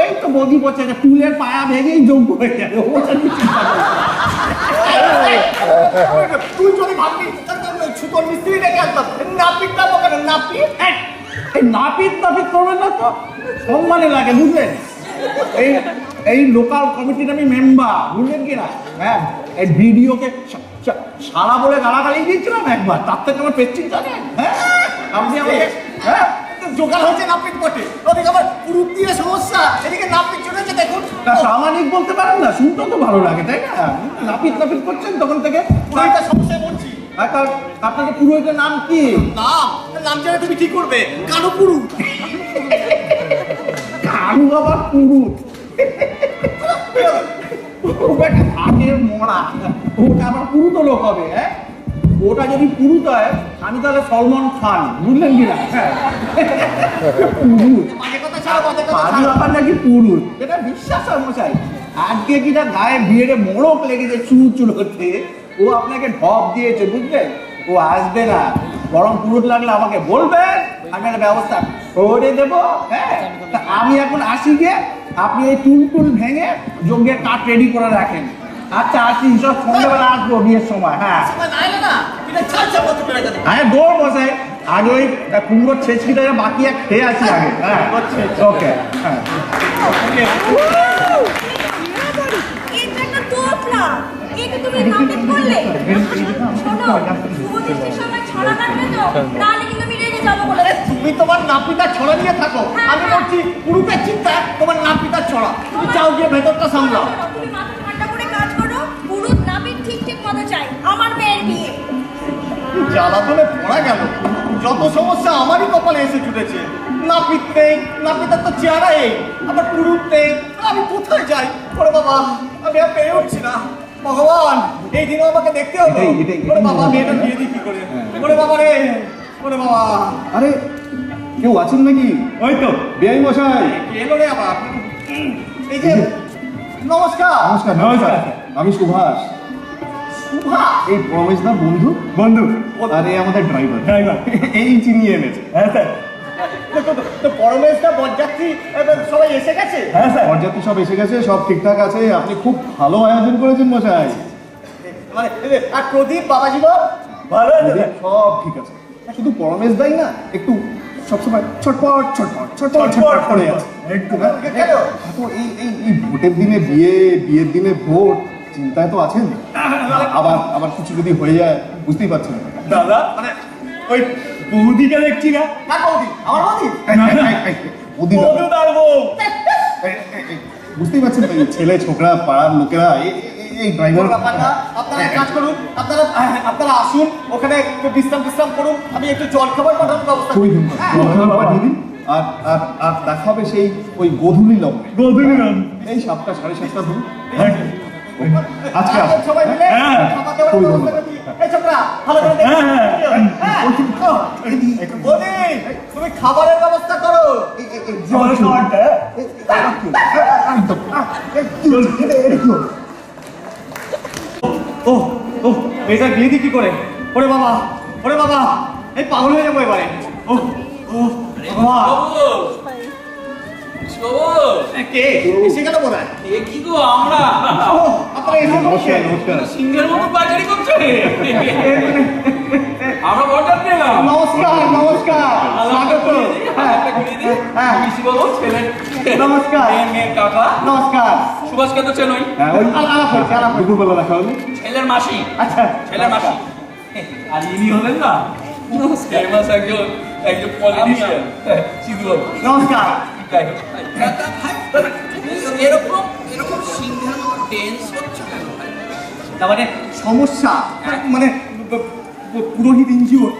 ওই তো বৌদি বলছে যে ফুলের পায়া ভেঙেই যোগ্য হয়ে যাবে। তুই যদি ভাববি ছুতোর মিস্ত্রি ডেকে আসতাম, নাপিত যাবো কেন? নাপিত এই নাপিত নাপিত করবেন না তো, সম্মানে লাগে বুঝলেন। এই লোকাল কমিটির আমি মেম্বার, বুঝলেন কি না? হ্যাঁ, এই ভিডিওকে সারা বলে গালাগালি দিয়েছিলাম একবার, তার থেকে আমার পেচ্ছিন জানেন। হ্যাঁ, আপনি আমাকে হ্যাঁ জোগাড় হয়েছে নাপিত বটে, ওদিকে আমার পুরুষ দিয়ে সমস্যা, এদিকে নাপিত চলেছে দেখুন। প্রামাণিক বলতে পারেন না, শুনতে তো ভালো লাগে তাই না? নাপিত নাপিত করছেন তখন থেকে। পুরোহিতটা সমস্যায় বলছি। আপনাদের পুরোহিতের নাম কি? নাম জানে তুমি কি করবে? কালো পুরু। কারু আবার পুরুষ, আগের মরা, ওটা আবার পুরুত লোক হবে। হ্যাঁ, ওটা যদি পুরুত হয় আমি তাহলে সলমন খান, বুঝলেন কিনা? পুরুষ ব্যাপার নাকি পুরুষ, এটা বিশ্বাস হয় মশাই। আজকে কিনা গায়ে বিয়েরে মোড়ক লেগেছে চুল চুল হচ্ছে, ও আপনাকে ঢপ দিয়েছে বুঝলেন। ও আসবে না, বরং পুরুষ লাগলে আমাকে বলবেন, আমি একটা ব্যবস্থা করে দেবো। হ্যাঁ, তা আমি এখন আসি গিয়ে, আপনি এই টুল টুল ভেঙে যজ্ঞের কাঠ রেডি করে রাখেন। আচ্ছা আসি, সব সন্ধ্যেবেলা আসবো বিয়ের সময়। হ্যাঁ হ্যাঁ, দৌড় বসাই আগে ওই কুমড়োর ছেঁচকিটা বাকি এক খেয়ে আসি আগে। হ্যাঁ ওকে। হ্যাঁ তুমি তোমার নাপিতা ছড়া নিয়ে থাকো, আমি বলছি পুরুষের চিন্তা তোমার নাপিতা ছড়া। তুমি চাও গিয়ে ভেতরটা সামলাও। জ্বালাতনে পড়া গেল, যত সমস্যা আমারই কপালে এসে জুটেছে। নাপিত নেই, নাপিতার তো চেহারা এই, আবার পুরুষ নেই, আমি কোথায় যাই? ওরে বাবা, আমি আর পেরে উঠছি না। ভগবান, এই দিনও আমাকে দেখতে হলো। ওরে বাবা, মেয়েটা বিয়ে দিই কি করে? ওরে বাবা রে, ওরে বাবা। আরে কেউ আছেন নাকি? ওই তো বেআই মশাই। এলো রে আবার। এই যে নমস্কার। নমস্কার নমস্কার, আমি সুভাষ, এই প্রমেশদার বন্ধু। বন্ধু আর এই আমাদের ড্রাইভার। ড্রাইভার এই চিনিয়ে এনেছে। হ্যাঁ স্যার। তো পরমেশটা বরযাত্রী সবাই এসে গেছে? হ্যাঁ স্যার, বরযাত্রী সব এসে গেছে, সব ঠিকঠাক আছে। আপনি খুব ভালো আয়োজন করেছেন মশাই। মানে আর প্রদীপ বাবাজি বাব ভালো আছে স্যার। সব ঠিক আছে, শুধু পরমেশ দাই না একটু সবসময় ছটপট ছটপট ছটপট ছটপট করে আছে একটু। তো এই ভোটের দিনে বিয়ের দিনে ভোট, চিন্তায় তো আছেন। আবার কিছু যদি হয়ে যায় বুঝতেই পারছেন। দাদা মানে ওই বৌদিটা দেখছি না? কার বৌদি? আমার বৌদি? বৌদিদার বউ। বুঝতেই পারছেন তো, এই ছেলে ছোকরা পাড়ার লোকেরা এই ড্রাইভার। আপনারা এক কাজ করুন, আপনারা আসুন, ওখানে বিশ্রাম করুন, আমি একটু জল খাবার পাঠানোর ব্যবস্থা খুবই করি। ধন্যবাদ, পাঠিয়ে দিন। আর আর আর দেখা হবে সেই ওই গোধূলি লগ্নে। এই 7টা 7:30 ধরুন আজকে আসুন। সবাই মিলে হ্যাঁ, খাবার দাবার খুবই ব্যবস্থা ধন্যবাদ। করছি। এই ছোকরা, ভালো করে দেখো। হ্যাঁ, বৌদি, তুমি খাবারের ব্যবস্থা করো। জল খাওয়াটা ও ও, মেয়েটার বিয়ে দিই কি করে? ওরে বাবা, ওরে বাবা, এই পাগল হয়ে যাবো এবারে। ও ও বাবা, কে এসে গেল বোধ হয়? কি গো আমরা ও, আপনারা এসে নমস্কার নমস্কার। সিংহের মতো পাচারি করছো আমরা বরযাত্রী এলাম। নমস্কার নমস্কার, স্বাগত। হ্যাঁ হ্যাঁ, পিসিবাবু ছেলের নমস্কার। মেয়ের কাকা নমস্কার। সুভাষকে তো চেনই, হ্যাঁ, ওই আলাপ হয়েছে, আলাপ হয়েছে। দুপুরবেলা দেখা হলো। ছেলের মাসি, আচ্ছা, ছেলের মাসি। আর ইনি হলেন না ফেমাস একজন পলিটিশিয়ান সিধুবাবু। নমস্কার। যাই হোক, এরকম এরকম সিংহের মতো টেন্স হচ্ছে কেন? তার মানে সমস্যা, মানে পুরোহিত ইনজিওর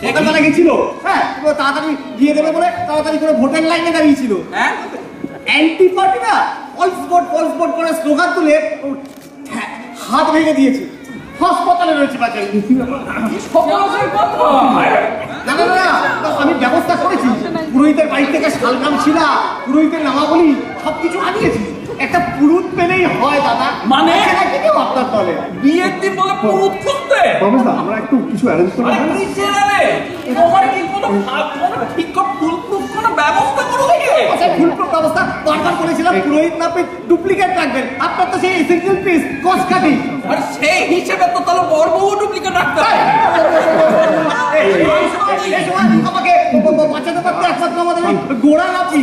সকালবেলা গেছিল। হ্যাঁ, তাড়াতাড়ি দিয়ে দেবে বলে তাড়াতাড়ি করে ভোটের লাইনে দাঁড়িয়েছিল। হ্যাঁ, অ্যান্টি পার্টি না ফলস ভোট করে স্লোগান তুলে হাত ভেঙে দিয়েছে। হাসপাতালে রয়েছে বাচ্চা। সমাজের কথা না না না, আমি ব্যবস্থা করেছি। পুরোহিতের বাড়ি থেকে শালগ্রাম ছিলা, পুরোহিতের নামাবলী সবকিছু আনিয়েছি। একটা পুরুত পেলেই হয় দাদা। মানে? কেউ আপনার দলে বিয়ের দিন বলে পুরুত খুঁজতে প্রমেশদা, আমরা একটু কিছু অ্যারেঞ্জ করে আরে দেব। কি চেনারে তোমার কি কোনো ঠিক করে ফুলপ্রুফ কোনো ব্যবস্থা করো ফুলপ্রুফ ব্যবস্থা বারবার বলেছিলাম পুরোহিত নাপিত ডুপ্লিকেট রাখবেন, আপনার তো সেই এসেনশিয়াল পিস কসকাটি। আর সেই হিসেবে তো তাহলে বড়বউ ডুপ্লিকেট রাখতে হয়। আমাকে বাঁচাতে পারতে একমাত্র আমাদের ওই গোড়া নাপি,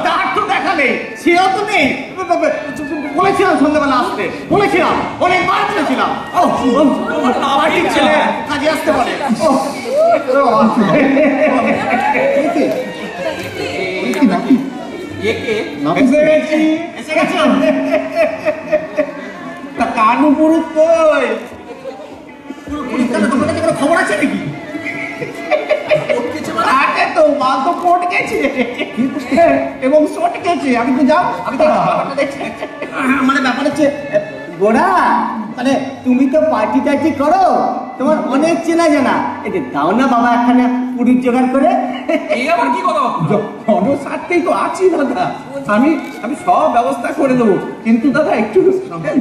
তার তো দেখা নেই, সেও তো নেই। বলেছিলাম সন্ধ্যাবেলা আসতে, বলেছিলাম, অনেকবার বলেছিলাম। পার্টির ছেলে কাজে আসতে পারে। একে এসে গেছি। এসে গেছো? তা কানু পুরুষ কই? তোমার কাছে কোনো খবর আছে নাকি? আগে তো মাল তো পট গেছে এবং শট গেছে। আমি তো যাও, আমি তো ব্যাপারটা দেখছি। মানে ব্যাপার হচ্ছে গোড়া, মানে তুমি তো পার্টি টার্টি করো, তোমার অনেক চেনা জানা, এই যে দাও না বাবা একখানা পুরুষ জোগাড় করে। এই আবার কি কথা? জনস্বার্থেই তো আছি দাদা, আমি আমি সব ব্যবস্থা করে দেবো, কিন্তু দাদা একটু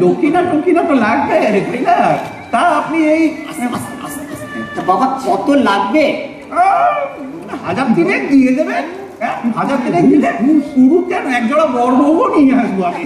দক্ষিণা টক্ষিণা তো লাগবে, তাই না? তা আপনি এই তা বাবা কত লাগবে? 1000 দিনে দিয়ে দেবেন। 1000 দিনে দিলে পুরো কেন, এক জোড়া বড় বউ নিয়ে আসবো আমি।